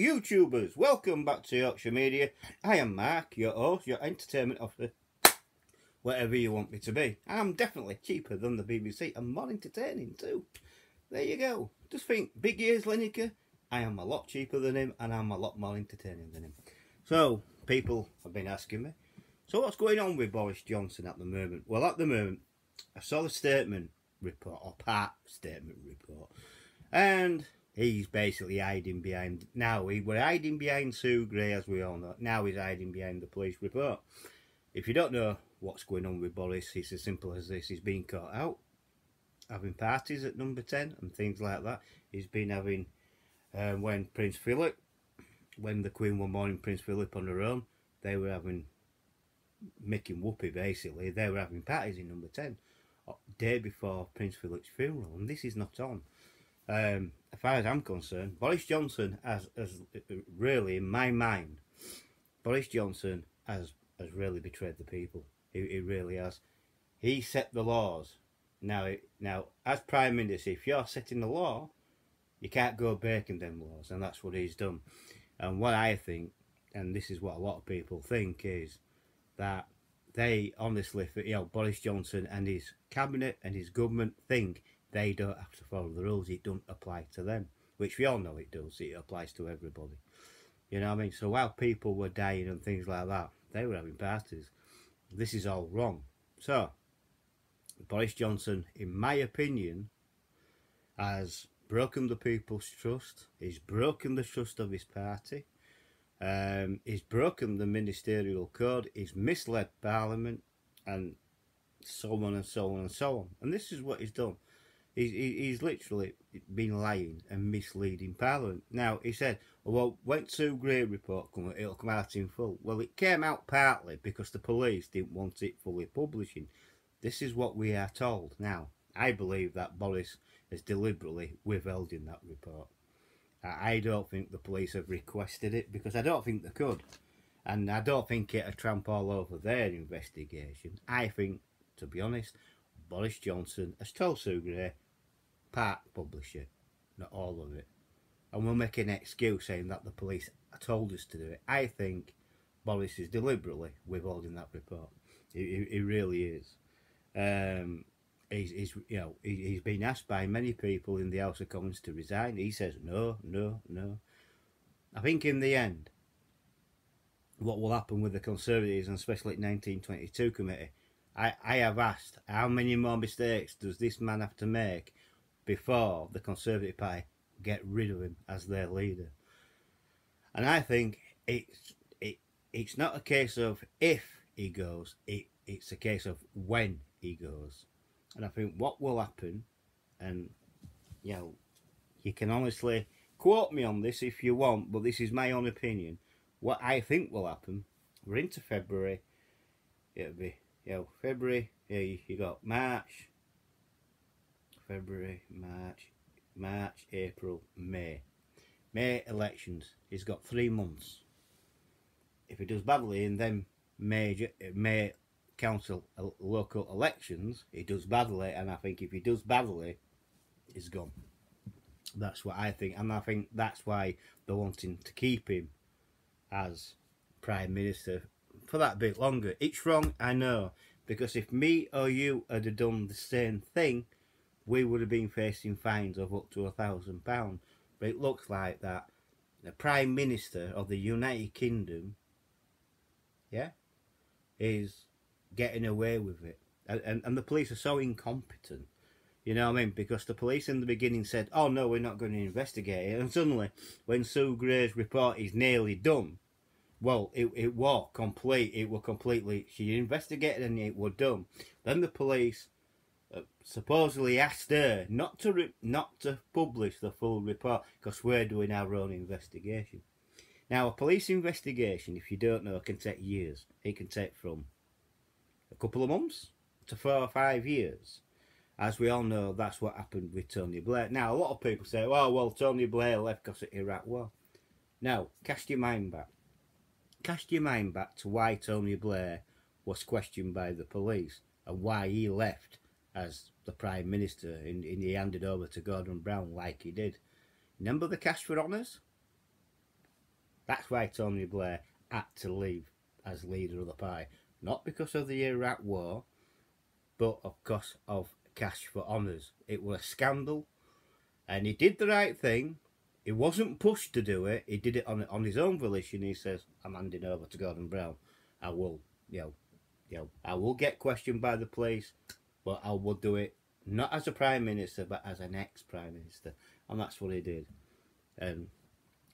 YouTubers, welcome back to Yorkshire Media. I am Mark, your host, your entertainment officer, whatever you want me to be. I'm definitely cheaper than the BBC and more entertaining too. There you go. Just think, big ears Lineker, I am a lot cheaper than him and I'm a lot more entertaining than him. So, people have been asking me, so what's going on with Boris Johnson at the moment? Well, at the moment, I saw the statement report, or part statement report, and he's basically hiding behind, now he were hiding behind Sue Gray, as we all know. Now he's hiding behind the police report. If you don't know what's going on with Boris, it's as simple as this. He's been caught out having parties at number 10 and things like that. He's been having, when Prince Philip, when the Queen were mourning Prince Philip on her own, they were having, making whoopee basically, they were having parties in number 10, day before Prince Philip's funeral, and this is not on. As far as I'm concerned, Boris Johnson has really, in my mind, Boris Johnson has really betrayed the people. He really has. He set the laws. Now, as Prime Minister, if you're setting the law, you can't go breaking them laws, and that's what he's done. And what I think, and this is what a lot of people think, is that they honestly, Boris Johnson and his cabinet and his government think they don't have to follow the rules. It don't apply to them, which we all know it does. It applies to everybody. You know what I mean? So while people were dying and things like that, they were having parties. This is all wrong. So Boris Johnson, in my opinion, has broken the people's trust. He's broken the trust of his party. He's broken the ministerial code. He's misled Parliament, and so on and so on and so on. And this is what he's done. He's literally been lying and misleading Parliament. Now, he said, well, when Sue Gray report comes, it'll come out in full. Well, it came out partly because the police didn't want it fully publishing. This is what we are told. Now, I believe that Boris has deliberately withheld in that report. I don't think the police have requested it, because I don't think they could. And I don't think it'll tramp all over their investigation. I think, to be honest, Boris Johnson has told Sue Gray, part publish it, not all of it. And we'll make an excuse saying that the police told us to do it. I think Boris is deliberately withholding that report. He really is. He's been asked by many people in the House of Commons to resign. He says no, no, no. I think in the end, what will happen with the Conservatives, and especially 1922 committee, I have asked, how many more mistakes does this man have to make before the Conservative Party get rid of him as their leader? And I think it's not a case of if he goes, it's a case of when he goes. And I think what will happen, and you can honestly quote me on this if you want, but this is my own opinion. What I think will happen, we're into February, it'll be, February, you got March, February, March, April, May. May elections. He's got 3 months. If he does badly in them May council local elections, he does badly, and I think if he does badly, he's gone. That's what I think, and I think that's why they're wanting to keep him as Prime Minister for that bit longer. It's wrong, I know, because if me or you had done the same thing, we would have been facing fines of up to £1,000. But it looks like that the Prime Minister of the United Kingdom, is getting away with it. And the police are so incompetent, you know what I mean? Because the police in the beginning said, oh no, we're not going to investigate it. And suddenly, when Sue Gray's report is nearly done, well, it was complete. It was completely, she investigated and it was done. Then the police supposedly asked her not to publish the full report because we're doing our own investigation. Now, a police investigation, if you don't know, can take years. It can take from a couple of months to 4 or 5 years. As we all know, that's what happened with Tony Blair. Now, a lot of people say, oh, well, Tony Blair left because of Iraq War. Now, cast your mind back. Cast your mind back to why Tony Blair was questioned by the police and why he left as the Prime Minister and he handed over to Gordon Brown like he did. Remember the cash for honours? That's why Tony Blair had to leave as leader of the party. Not because of the Iraq war, but of course of cash for honours. It was a scandal, and he did the right thing. He wasn't pushed to do it. He did it on his own volition. He says, "I'm handing over to Gordon Brown. I will, I will get questioned by the police, but I will do it not as a prime minister, but as an ex-prime minister." And that's what he did. And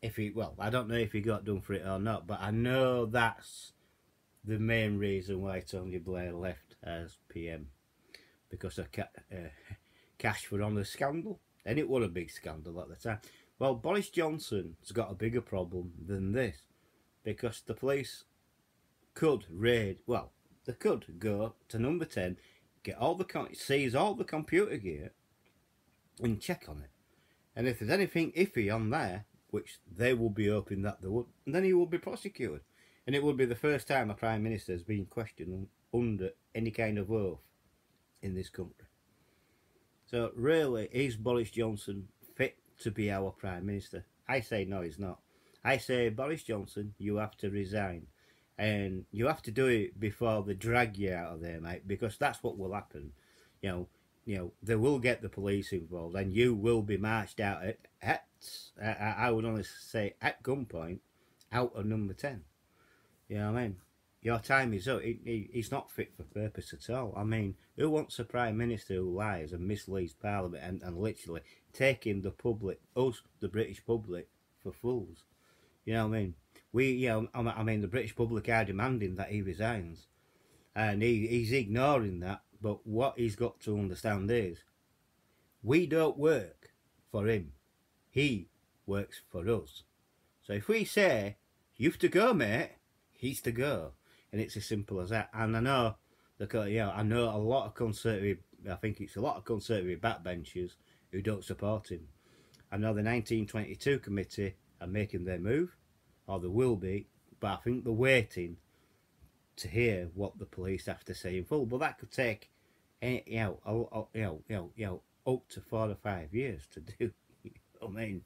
I don't know if he got done for it or not, but I know that's the main reason why Tony Blair left as PM, because of cash for honour scandal. And it was a big scandal at the time. Well, Boris Johnson's got a bigger problem than this, because the police could raid, well, they could go to number 10, get all seize all the computer gear and check on it. And if there's anything iffy on there, which they will be hoping that they would, then he will be prosecuted. And it would be the first time a Prime Minister has been questioned under any kind of oath in this country. So really, is Boris Johnson fit to be our Prime Minister? I say no, he's not. I say, Boris Johnson, you have to resign. And you have to do it before they drag you out of there, mate, because that's what will happen. They will get the police involved, and you will be marched out I would only say at gunpoint, out of number 10. You know what I mean? Your time is up. He's not fit for purpose at all. I mean, who wants a Prime Minister who lies and misleads Parliament and literally taking the public, us, the British public, for fools? You know what I mean? The British public are demanding that he resigns. And he's ignoring that. But what he's got to understand is, we don't work for him. He works for us. So if we say, you've to go, mate, he's to go. And it's as simple as that. And I know, I know a lot of Conservative, I think it's a lot of Conservative backbenchers who don't support him. I know the 1922 committee are making their move, or they will be, but I think they're waiting to hear what the police have to say in full. But that could take, up to 4 or 5 years to do. I mean,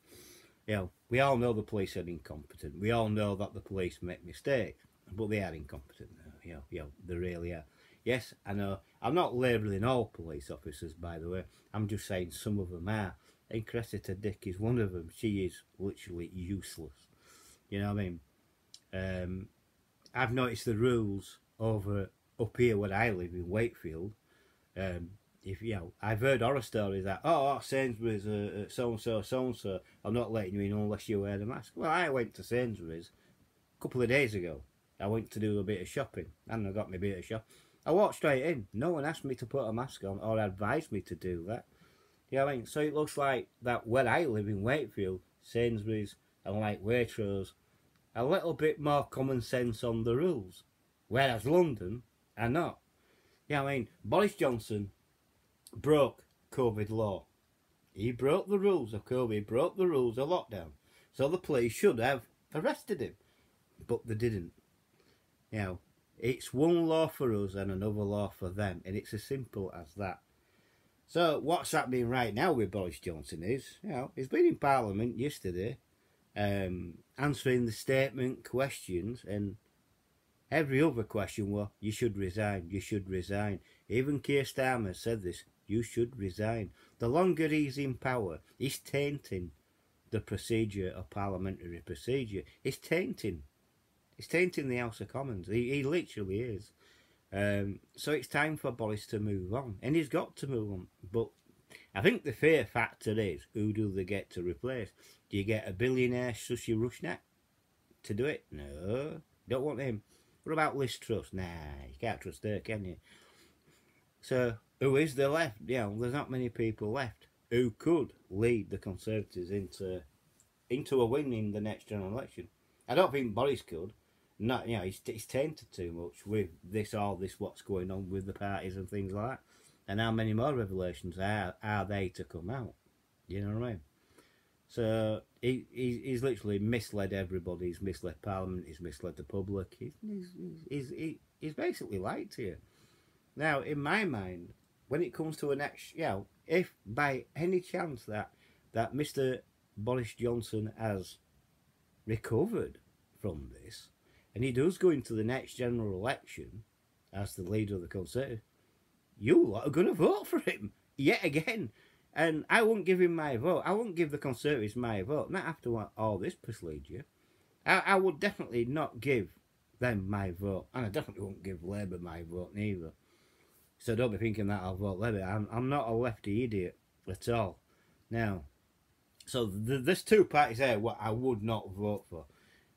we all know the police are incompetent. We all know that the police make mistakes, but they are incompetent. They really are. Yes, I know. I'm not labelling all police officers, by the way. I'm just saying some of them are. And Cressida Dick is one of them. She is literally useless. You know what I mean? I've noticed the rules up here where I live in Wakefield. I've heard horror stories that, Sainsbury's, so-and-so, I'm not letting you in unless you wear the mask. Well, I went to Sainsbury's a couple of days ago. I went to do a bit of shopping, and I got my bit of shop. I walked straight in. No one asked me to put a mask on or advised me to do that. You know what I mean? So it looks like that where I live in Wakefield, Sainsbury's and like Waitrose, a little bit more common sense on the rules. Whereas London are not. You know what I mean? Boris Johnson broke COVID law. He broke the rules of COVID. He broke the rules of lockdown. So the police should have arrested him. But they didn't. It's one law for us and another law for them. And it's as simple as that. So what's happening right now with Boris Johnson is, he's been in Parliament yesterday, answering the statement questions, and every other question was, you should resign, you should resign. Even Keir Starmer said this, you should resign. The longer he's in power, he's tainting the procedure of parliamentary procedure. He's tainting the House of Commons. He literally is. So it's time for Boris to move on. And he's got to move on. But I think the fear factor is, who do they get to replace? Do you get a billionaire Sushi Rushnak to do it? No. Don't want him. What about Liz Truss? Nah, you can't trust her, can you? So, who is there left? There's not many people left who could lead the Conservatives into a win in the next general election. I don't think Boris could. Not, he's tainted too much with this what's going on with the parties and things like that. And how many more revelations are they to come out? You know what I mean? So he's literally misled everybody. He's misled Parliament. He's misled the public. He's basically lied to you. Now, in my mind, when it comes to an next, if by any chance that Mr. Boris Johnson has recovered from this, and he does go into the next general election as the leader of the Conservatives, you lot are going to vote for him yet again. And I won't give him my vote. I won't give the Conservatives my vote, not after what all this procedure. I would definitely not give them my vote, and I definitely won't give Labour my vote neither. So don't be thinking that I'll vote Labour. I'm not a lefty idiot at all. Now, so there's two parties there what I would not vote for.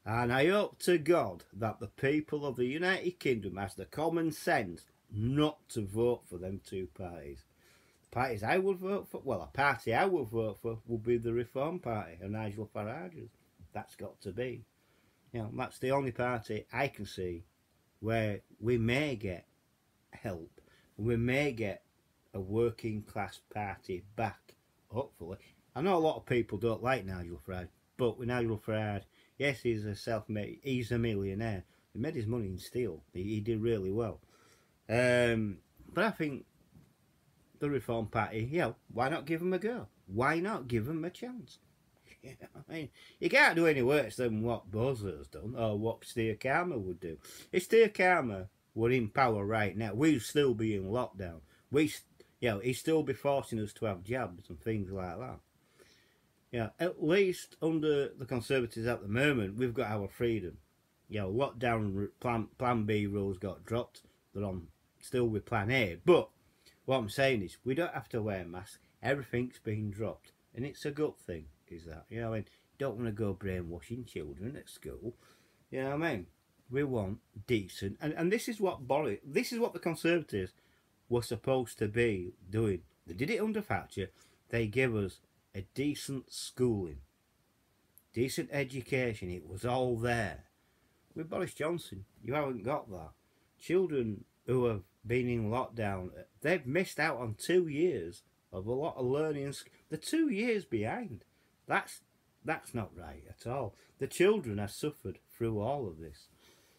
And I hope to God that the people of the United Kingdom has the common sense not to vote for them two parties. The parties I would vote for, well, a party I would vote for would be the Reform Party of Nigel Farage's. That's got to be. You know, that's the only party I can see where we may get help. We may get a working class party back, hopefully. I know a lot of people don't like Nigel Farage, but with Nigel Farage, yes, he's a self-made, he's a millionaire. He made his money in steel. He did really well. But I think the Reform Party, you know, why not give them a go? Why not give them a chance? I mean, you can't do any worse than what Bozo's done, or what Steer Karma would do. If Steer Karma were in power right now, we'd still be in lockdown. He'd still be forcing us to have jabs and things like that. Yeah, at least under the Conservatives at the moment, we've got our freedom. Lockdown plan B rules got dropped. They're on still with plan A. But what I'm saying is, we don't have to wear masks. Everything's been dropped, and it's a good thing. Is that, I mean, don't want to go brainwashing children at school. You know what I mean? We want decent, and this is what the Conservatives were supposed to be doing. They did it under Thatcher. They gave us a decent schooling, decent education. It was all there. With Boris Johnson, you haven't got that. Children who have been in lockdown, they've missed out on 2 years of a lot of learning. They're 2 years behind. That's not right at all. The children have suffered through all of this,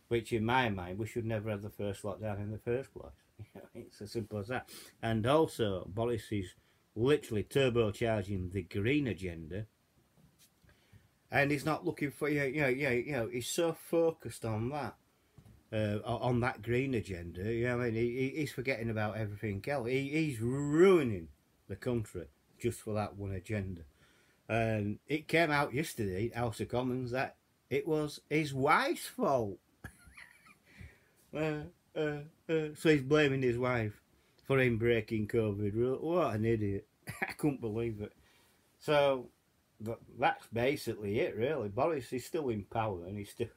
which in my mind, we should never have the first lockdown in the first place. It's as simple as that. And also, Boris is literally turbocharging the green agenda, and he's not looking for he's so focused on that green agenda. I mean, he's forgetting about everything else. He's ruining the country just for that one agenda. And it came out yesterday, House of Commons, that it was his wife's fault. So he's blaming his wife for him breaking COVID rule. What an idiot. I couldn't believe it. So that's basically it, really. Boris is still in power, and he's still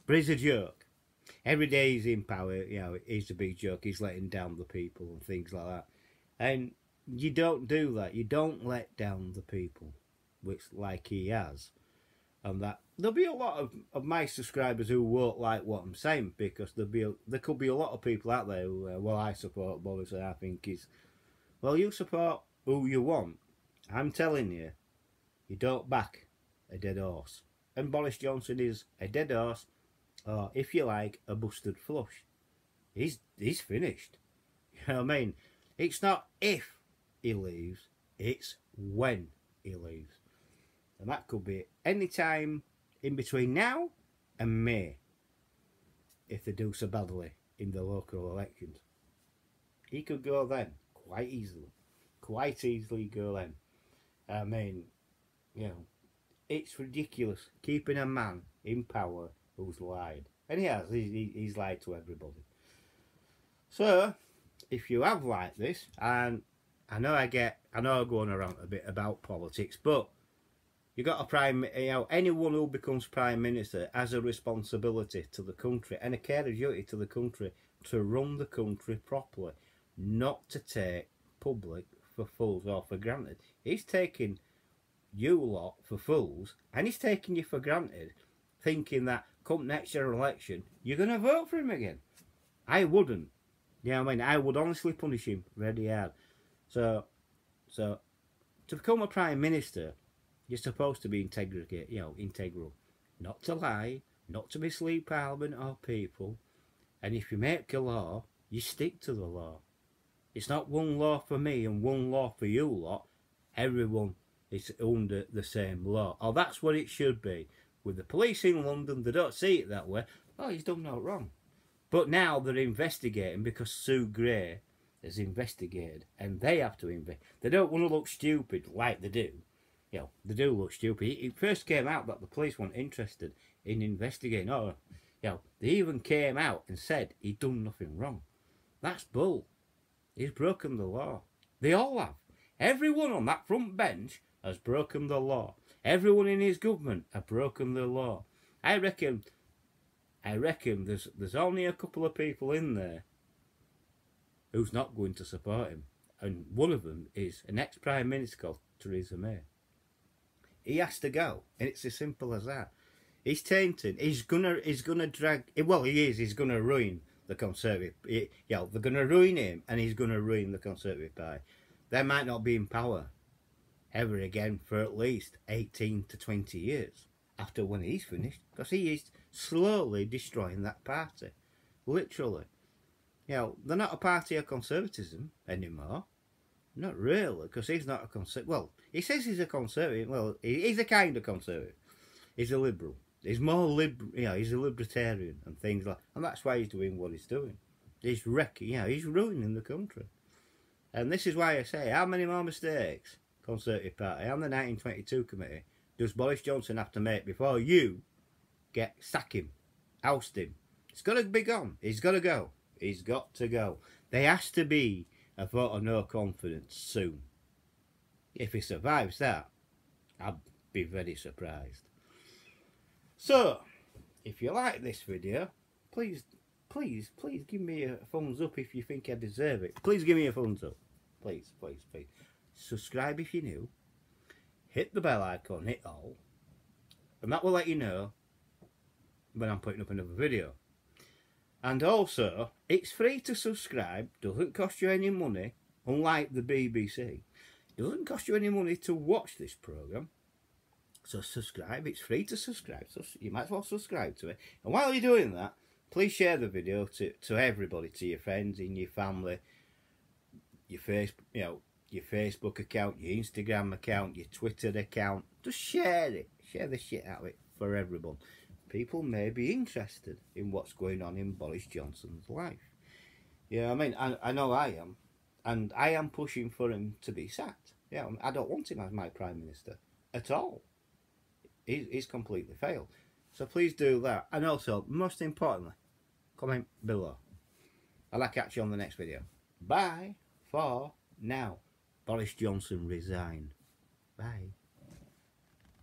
but he's a joke. Every day he's in power, he's a big joke. He's letting down the people and things like that. And you don't do that. You don't let down the people, which like he has. And that there'll be a lot of my subscribers who won't like what I'm saying, because there could be a lot of people out there who, I support Boris, and I think he's, you support who you want. I'm telling you, you don't back a dead horse. And Boris Johnson is a dead horse, or if you like, a busted flush. He's finished. You know what I mean? It's not if he leaves, it's when he leaves. And that could be any time in between now and May, if they do so badly in the local elections. He could go then, quite easily go then. I mean, it's ridiculous keeping a man in power who's lied. And he's lied to everybody. So, if you have like this, and I know I go on around a bit about politics, but you got anyone who becomes Prime Minister has a responsibility to the country and a care of duty to the country to run the country properly, not to take public for fools or for granted. He's taking you lot for fools, and he's taking you for granted, thinking that come next year election, you're going to vote for him again. I wouldn't. I would honestly punish him really hard. So to become a Prime Minister, you're supposed to be integral. Not to lie, not to mislead Parliament or people. And if you make a law, you stick to the law. It's not one law for me and one law for you lot. Everyone is under the same law. Or that's what it should be. with the police in London, they don't see it that way. Oh, he's done no wrong. But now they're investigating because Sue Gray has investigated, and they have to investigate. They don't want to look stupid like they do. You know, they do look stupid. It first came out that the police weren't interested in investigating. Oh, you know, they even came out and said he'd done nothing wrong. That's bull. He's broken the law. They all have. Everyone on that front bench has broken the law. Everyone in his government have broken the law. I reckon there's only a couple of people in there who's not going to support him. And one of them is an ex-Prime Minister called Theresa May. He has to go. And it's as simple as that. He's tainted. He's gonna drag, well, he is. He's gonna ruin the Conservative. They're gonna ruin him, and he's gonna ruin the Conservative Party. They might not be in power ever again for at least 18 to 20 years after when he's finished, because he is slowly destroying that party. Literally. You know, they're not a party of conservatism anymore. Not really, because he's not a conservative. Well, he says he's a conservative. Well, he's a kind of conservative. He's a liberal. He's more liberal. You know, he's a libertarian and things like. And that's why he's doing what he's doing. He's wrecking. You know, he's ruining the country. And this is why I say, how many more mistakes, Conservative Party, and the 1922 committee, does Boris Johnson have to make before you sack him, oust him? It's got to be gone. He's got to go. He's got to go. There has to be a vote of no confidence soon. If he survives that, I'd be very surprised. So, if you like this video, please give me a thumbs up if you think I deserve it. Please give me a thumbs up. Please. Subscribe if you're new. Hit the bell icon, hit all. And that will let you know when I'm putting up another video. And also, it's free to subscribe. Doesn't cost you any money. Unlike the BBC. Doesn't cost you any money to watch this programme. So subscribe. It's free to subscribe. So you might as well subscribe to it. And while you're doing that, please share the video to everybody, to your friends, in your family, your Facebook account, your Instagram account, your Twitter account. Just share it. Share the shit out of it for everyone. People may be interested in what's going on in Boris Johnson's life. Yeah, I mean, I know I am. And I am pushing for him to be sacked. Yeah, I don't want him as my Prime Minister at all. He's completely failed. So please do that. And also, most importantly, comment below. I'll catch you on the next video. Bye for now. Boris Johnson resign.